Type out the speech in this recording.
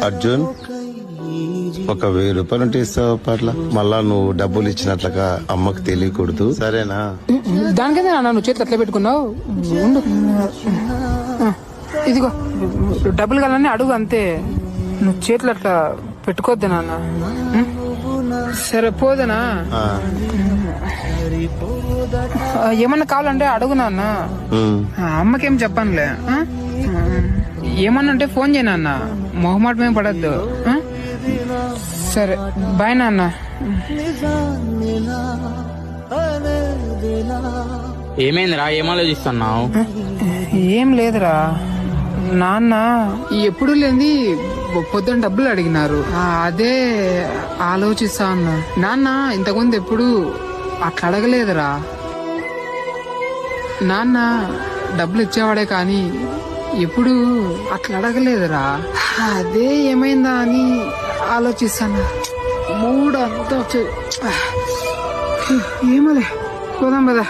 అర్జున్, ఒక 1000 రూపాయలు ఉంటే ఇస్తావు పట్ల. మళ్ళా నువ్వు డబ్బులు ఇచ్చినట్లుగా అమ్మకు తెలియకూడదు, సరేనా? దానికైతే నాన్న నువ్వు చేతులు ఎట్లా పెట్టుకున్నావు? ఉండు, ఇదిగో డబ్బులు కావాలని అడుగు, అంతే. నువ్వు చేతులు అట్లా పెట్టుకోవద్దు నాన్న. సరే పోదనా? ఏమన్నా కావాలంటే అడుగు నాన్న. అమ్మకేం చెప్పనులే. ఏమన్నా అంటే ఫోన్ చేయ నాన్న, మొహమాటమేం పడద్దు. సరే బాయ్ నాన్న. ఏమైందిరా, ఏం ఆలోచిస్తున్నావు? ఏం లేదురా నాన్న, ఎప్పుడు లేని పొద్దున డబ్బులు అడిగినారు, అదే ఆలోచిస్తా ఉన్నా. నాన్న ఇంతకుముందు ఎప్పుడు అట్లా అడగలేదురా. నాన్న డబ్బులు ఇచ్చేవాడే కానీ ఎప్పుడు అట్లా అడగలేదురా. అదే ఏమైందా అని ఆలోచిస్తాను. మూడు అంతా ఏమలే, పోదాం కదా.